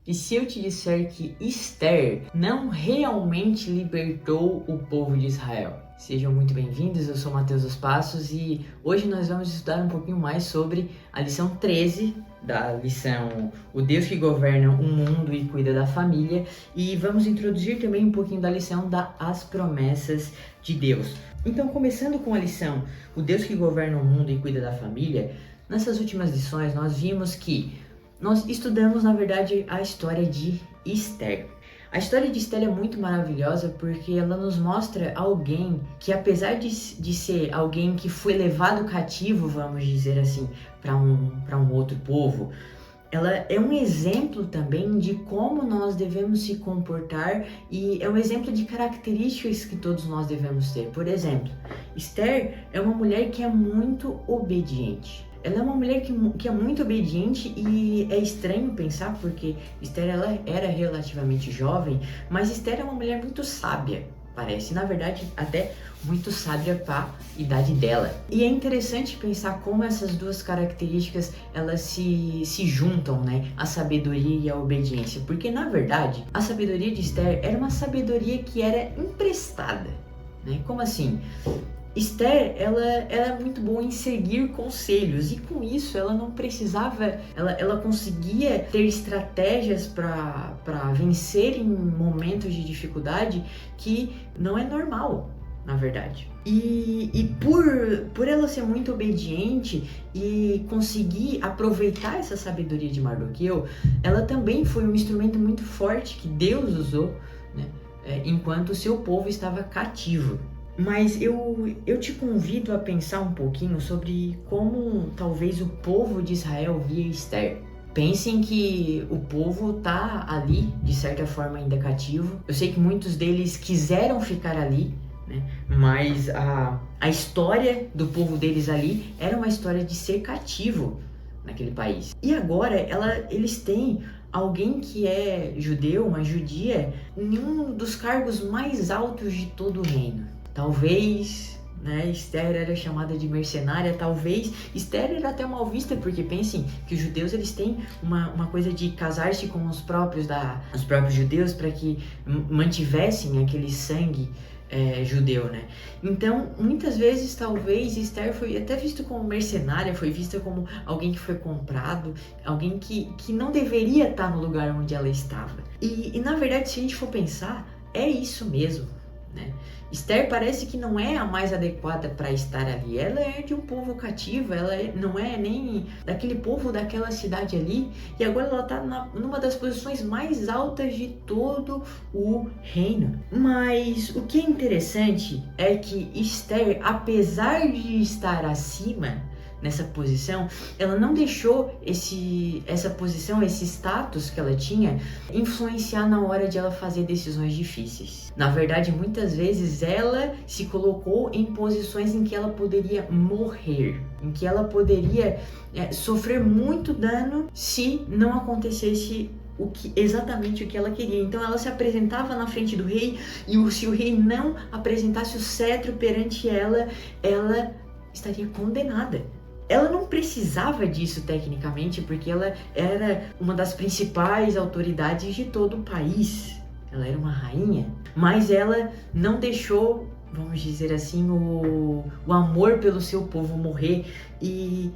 E se eu te disser que Esther não realmente libertou o povo de Israel? Sejam muito bem-vindos, eu sou Matheus dos Passos e hoje nós vamos estudar um pouquinho mais sobre a lição 13 da lição O Deus que governa o mundo e cuida da família, e vamos introduzir também um pouquinho da lição das promessas de Deus. Então, começando com a lição O Deus que governa o mundo e cuida da família, nessas últimas lições nós vimos que nós estudamos, na verdade, a história de Esther. A história de Esther é muito maravilhosa porque ela nos mostra alguém que, apesar de ser alguém que foi levado cativo, vamos dizer assim, para um outro povo, ela é um exemplo também de como nós devemos se comportar e é um exemplo de características que todos nós devemos ter. Por exemplo, Esther é uma mulher que é muito obediente. Ela é uma mulher que é muito obediente e é estranho pensar porque Esther ela era relativamente jovem, mas Esther é uma mulher muito sábia, parece, na verdade, até muito sábia para a idade dela. E é interessante pensar como essas duas características elas se juntam, né? A sabedoria e a obediência, porque na verdade a sabedoria de Esther era uma sabedoria que era emprestada, né? Como assim? Esther, ela é muito boa em seguir conselhos e com isso ela não precisava, ela conseguia ter estratégias para vencer em momentos de dificuldade que não é normal, na verdade. E por ela ser muito obediente e conseguir aproveitar essa sabedoria de Mardoqueu, ela também foi um instrumento muito forte que Deus usou, né, enquanto o seu povo estava cativo. Mas eu te convido a pensar um pouquinho sobre como talvez o povo de Israel via Esther. Pensem que o povo está ali, de certa forma, ainda cativo. Eu sei que muitos deles quiseram ficar ali, né? Mas a história do povo deles ali era uma história de ser cativo naquele país. E agora eles têm alguém que é judeu, uma judia, em um dos cargos mais altos de todo o reino. Talvez, né, Esther era chamada de mercenária, talvez Esther era até mal vista, porque pensem que os judeus eles têm uma coisa de casar-se com os próprios judeus para que mantivessem aquele sangue judeu, né? Então, muitas vezes, talvez Esther foi até vista como mercenária, foi vista como alguém que foi comprado, alguém que não deveria estar no lugar onde ela estava. E na verdade, se a gente for pensar, é isso mesmo, né? Esther parece que não é a mais adequada para estar ali. Ela é de um povo cativo, não é nem daquele povo daquela cidade ali, e agora ela está numa das posições mais altas de todo o reino. Mas o que é interessante é que Esther, apesar de estar acima nessa posição, ela não deixou essa posição, esse status que ela tinha, influenciar na hora de ela fazer decisões difíceis. Na verdade, muitas vezes ela se colocou em posições em que ela poderia morrer, em que se sofrer muito dano se não acontecesse exatamente o que ela queria. Então ela se apresentava na frente do rei e se o rei não apresentasse o cetro perante ela, ela estaria condenada. Ela não precisava disso tecnicamente, porque ela era uma das principais autoridades de todo o país. Ela era uma rainha, mas ela não deixou, vamos dizer assim, o amor pelo seu povo morrer e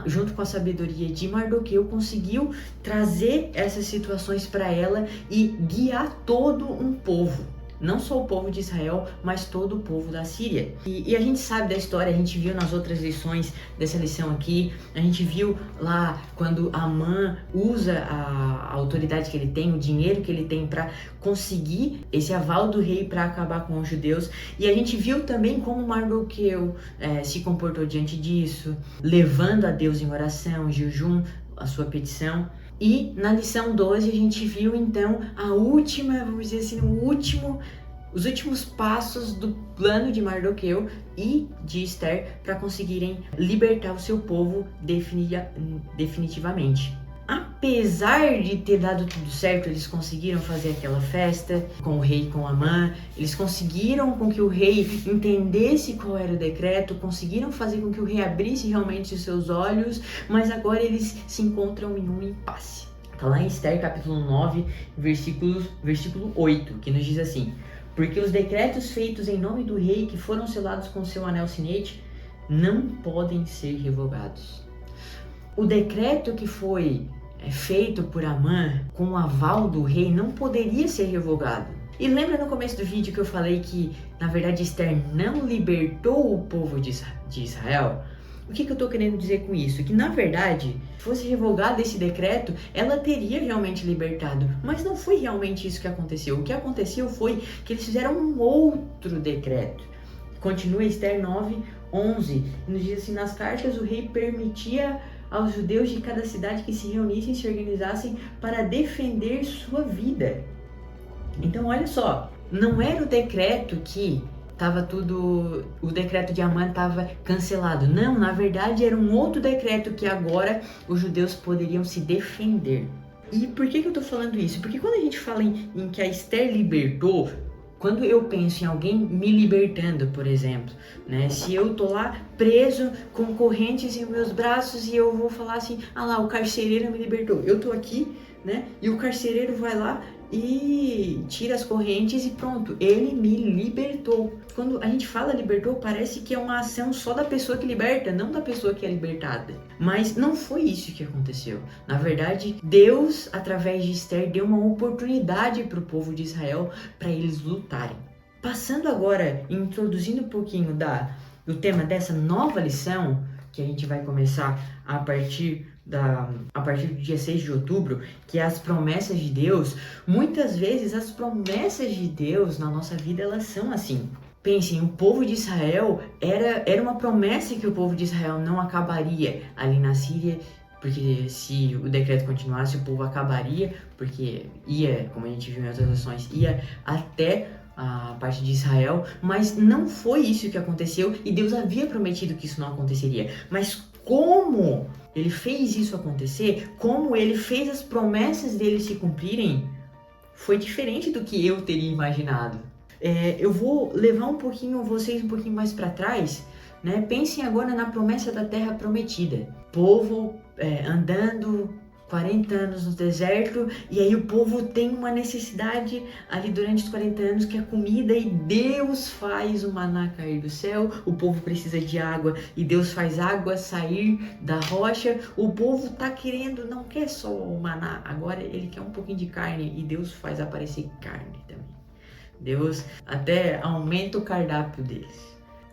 junto com a sabedoria de Mardoqueu, conseguiu trazer essas situações para ela e guiar todo um povo. Não só o povo de Israel, mas todo o povo da Síria. E a gente sabe da história, a gente viu nas outras lições dessa lição aqui, a gente viu lá quando Amã usa a autoridade que ele tem, o dinheiro que ele tem para conseguir esse aval do rei para acabar com os judeus. E a gente viu também como Mardoqueu se comportou diante disso, levando a Deus em oração, jejum, a sua petição. E na lição 12 a gente viu então vamos dizer assim, os últimos passos do plano de Mardoqueu e de Esther para conseguirem libertar o seu povo definitivamente. Apesar de ter dado tudo certo, eles conseguiram fazer aquela festa com o rei e com Amã, eles conseguiram com que o rei entendesse qual era o decreto, conseguiram fazer com que o rei abrisse realmente os seus olhos, mas agora eles se encontram em um impasse. Está lá em Esther capítulo 9, versículo 8, que nos diz assim: porque os decretos feitos em nome do rei, que foram selados com seu anel sinete, não podem ser revogados. O decreto que foi feito por Amã com o aval do rei não poderia ser revogado. E lembra no começo do vídeo que eu falei que, na verdade, Esther não libertou o povo de Israel? O que eu estou querendo dizer com isso? Que, na verdade, se fosse revogado esse decreto, ela teria realmente libertado. Mas não foi realmente isso que aconteceu. O que aconteceu foi que eles fizeram um outro decreto. Continua Esther 9, 11. E nos diz assim: nas cartas o rei permitia aos judeus de cada cidade que se reunissem e se organizassem para defender sua vida. Então olha só, não era o decreto que o decreto de Amã estava cancelado. Não, na verdade era um outro decreto que agora os judeus poderiam se defender. E por que eu estou falando isso? Porque quando a gente fala em que a Esther libertou, quando eu penso em alguém me libertando, por exemplo, né? Se eu tô lá preso com correntes em meus braços e eu vou falar assim: ah lá, o carcereiro me libertou. Eu tô aqui, né? E o carcereiro vai lá e tira as correntes e pronto, ele me libertou. Quando a gente fala libertou, parece que é uma ação só da pessoa que liberta, não da pessoa que é libertada. Mas não foi isso que aconteceu. Na verdade, Deus, através de Esther, deu uma oportunidade para o povo de Israel para eles lutarem. Passando agora, introduzindo um pouquinho do tema dessa nova lição, que a gente vai começar a partir do dia 6 de outubro, que é as promessas de Deus. Muitas vezes as promessas de Deus na nossa vida, elas são assim. Pensem, o povo de Israel era uma promessa que o povo de Israel não acabaria ali na Síria, porque se o decreto continuasse, o povo acabaria, porque ia, como a gente viu em outras ações, ia até a parte de Israel, mas não foi isso que aconteceu e Deus havia prometido que isso não aconteceria. Mas como ele fez isso acontecer, como ele fez as promessas dele se cumprirem, foi diferente do que eu teria imaginado. Eu vou levar vocês um pouquinho mais para trás, né? Pensem agora na promessa da terra prometida. Povo andando 40 anos no deserto, e aí o povo tem uma necessidade ali durante os 40 anos, que é comida, e Deus faz o maná cair do céu. O povo precisa de água e Deus faz água sair da rocha. O povo tá querendo, não quer só o maná, agora ele quer um pouquinho de carne, e Deus faz aparecer carne também. Deus até aumenta o cardápio deles.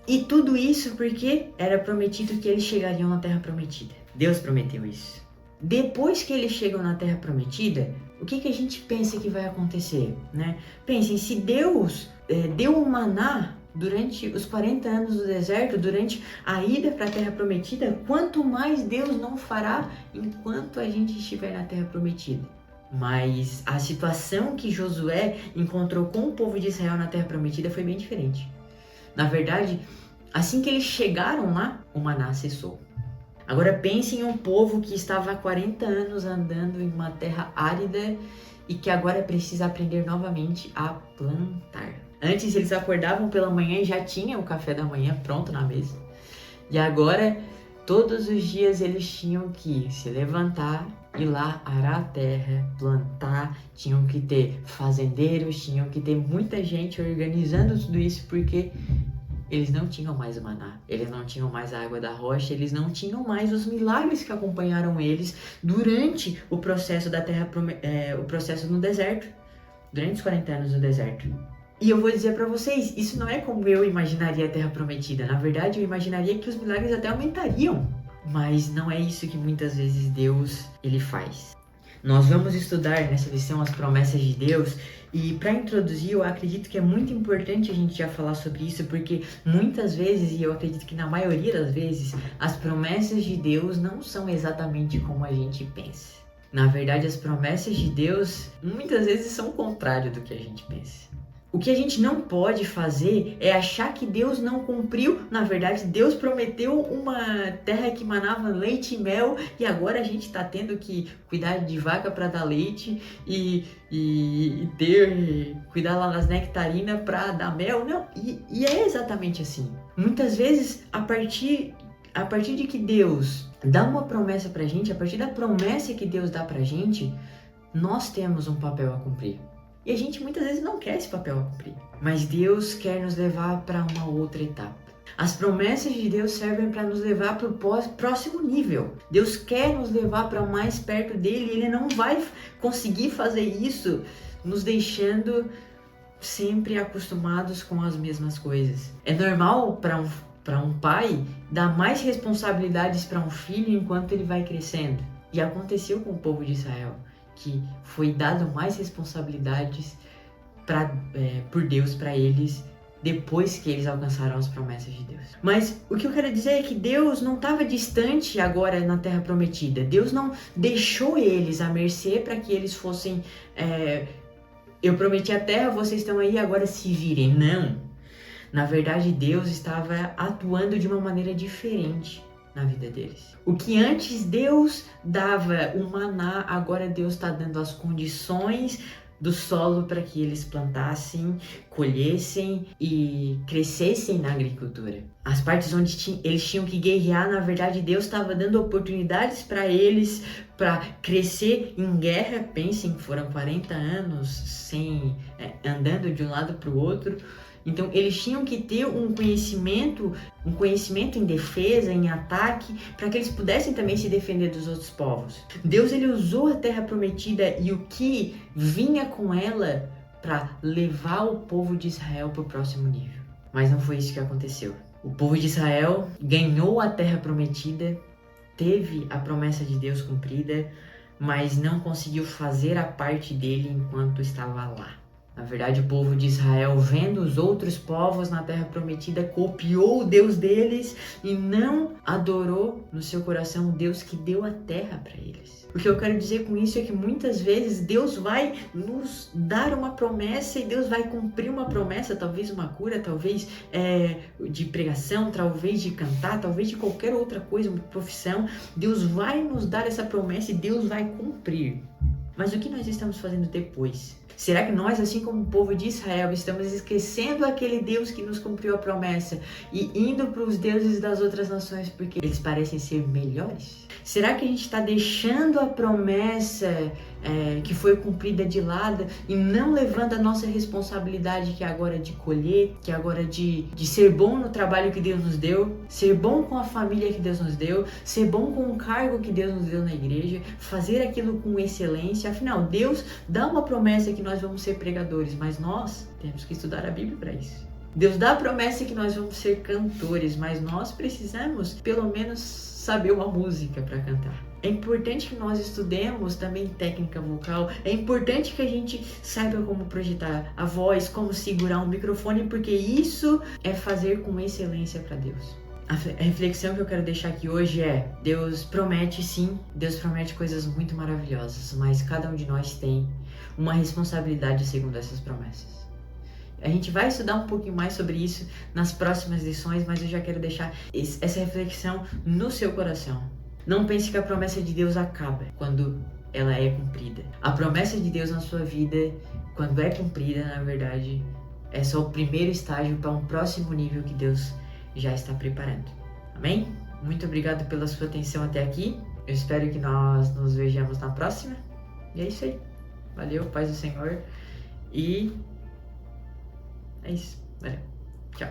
E tudo isso porque era prometido que eles chegariam na terra prometida. Deus prometeu isso. Depois que eles chegam na Terra Prometida, o que a gente pensa que vai acontecer, né? Pensem, se Deus deu um maná durante os 40 anos do deserto, durante a ida para a Terra Prometida, quanto mais Deus não fará enquanto a gente estiver na Terra Prometida. Mas a situação que Josué encontrou com o povo de Israel na Terra Prometida foi bem diferente. Na verdade, assim que eles chegaram lá, o maná cessou. Agora pense em um povo que estava há 40 anos andando em uma terra árida e que agora precisa aprender novamente a plantar. Antes eles acordavam pela manhã e já tinha o café da manhã pronto na mesa. E agora, todos os dias eles tinham que se levantar, ir lá arar a terra, plantar, tinham que ter fazendeiros, tinham que ter muita gente organizando tudo isso, porque eles não tinham mais o maná, eles não tinham mais a água da rocha, eles não tinham mais os milagres que acompanharam eles durante o processo o processo no deserto, durante os 40 anos no deserto. E eu vou dizer para vocês, isso não é como eu imaginaria a Terra Prometida. Na verdade, eu imaginaria que os milagres até aumentariam, mas não é isso que muitas vezes Deus ele faz. Nós vamos estudar nessa lição as promessas de Deus, e para introduzir, eu acredito que é muito importante a gente já falar sobre isso, porque muitas vezes, e eu acredito que na maioria das vezes, as promessas de Deus não são exatamente como a gente pensa. Na verdade, as promessas de Deus muitas vezes são o contrário do que a gente pensa. O que a gente não pode fazer é achar que Deus não cumpriu. Na verdade, Deus prometeu uma terra que manava leite e mel, e agora a gente está tendo que cuidar de vaca para dar leite e cuidar lá das nectarinas para dar mel. Não, e é exatamente assim. Muitas vezes, a partir de que Deus dá uma promessa pra gente, a partir da promessa que Deus dá pra gente, nós temos um papel a cumprir. E a gente muitas vezes não quer esse papel a cumprir, mas Deus quer nos levar para uma outra etapa. As promessas de Deus servem para nos levar para o próximo nível. Deus quer nos levar para mais perto dele e ele não vai conseguir fazer isso nos deixando sempre acostumados com as mesmas coisas. É normal para um pai dar mais responsabilidades para um filho enquanto ele vai crescendo. E aconteceu com o povo de Israel, que foi dado mais responsabilidades por Deus para eles depois que eles alcançaram as promessas de Deus. Mas o que eu quero dizer é que Deus não estava distante agora na Terra Prometida. Deus não deixou eles à mercê para que eles fossem... eu prometi a terra, vocês estão aí, agora se virem. Não. Na verdade, Deus estava atuando de uma maneira diferente na vida deles. O que antes Deus dava o maná, agora Deus está dando as condições do solo para que eles plantassem, colhessem e crescessem na agricultura. As partes onde eles tinham que guerrear, na verdade Deus estava dando oportunidades para eles para crescer em guerra. Pensem que foram 40 anos andando de um lado para o outro. Então eles tinham que ter um conhecimento em defesa, em ataque, para que eles pudessem também se defender dos outros povos. Deus ele usou a terra prometida e o que vinha com ela para levar o povo de Israel para o próximo nível. Mas não foi isso que aconteceu. O povo de Israel ganhou a terra prometida, teve a promessa de Deus cumprida, mas não conseguiu fazer a parte dele enquanto estava lá. Na verdade, o povo de Israel, vendo os outros povos na Terra Prometida, copiou o Deus deles e não adorou no seu coração o Deus que deu a terra para eles. O que eu quero dizer com isso é que muitas vezes Deus vai nos dar uma promessa e Deus vai cumprir uma promessa, talvez uma cura, talvez de pregação, talvez de cantar, talvez de qualquer outra coisa, uma profissão. Deus vai nos dar essa promessa e Deus vai cumprir. Mas o que nós estamos fazendo depois? Será que nós, assim como o povo de Israel, estamos esquecendo aquele Deus que nos cumpriu a promessa e indo para os deuses das outras nações porque eles parecem ser melhores? Será que a gente está deixando a promessa que foi cumprida de lado e não levando a nossa responsabilidade, que é agora de colher, que é agora de ser bom no trabalho que Deus nos deu, ser bom com a família que Deus nos deu, ser bom com o cargo que Deus nos deu na igreja, fazer aquilo com excelência? Afinal, Deus dá uma promessa que nós vamos ser pregadores, mas nós temos que estudar a Bíblia para isso. Deus dá a promessa que nós vamos ser cantores, mas nós precisamos pelo menos saber uma música para cantar. É importante que nós estudemos também técnica vocal, é importante que a gente saiba como projetar a voz, como segurar um microfone, porque isso é fazer com excelência para Deus. A reflexão que eu quero deixar aqui hoje é: Deus promete sim, Deus promete coisas muito maravilhosas, mas cada um de nós tem uma responsabilidade segundo essas promessas. A gente vai estudar um pouquinho mais sobre isso nas próximas lições, mas eu já quero deixar essa reflexão no seu coração. Não pense que a promessa de Deus acaba quando ela é cumprida. A promessa de Deus na sua vida, quando é cumprida, na verdade, é só o primeiro estágio para um próximo nível que Deus já está preparando. Amém? Muito obrigado pela sua atenção até aqui. Eu espero que nós nos vejamos na próxima. E é isso aí. Valeu, paz do Senhor. E é isso. Valeu. Tchau.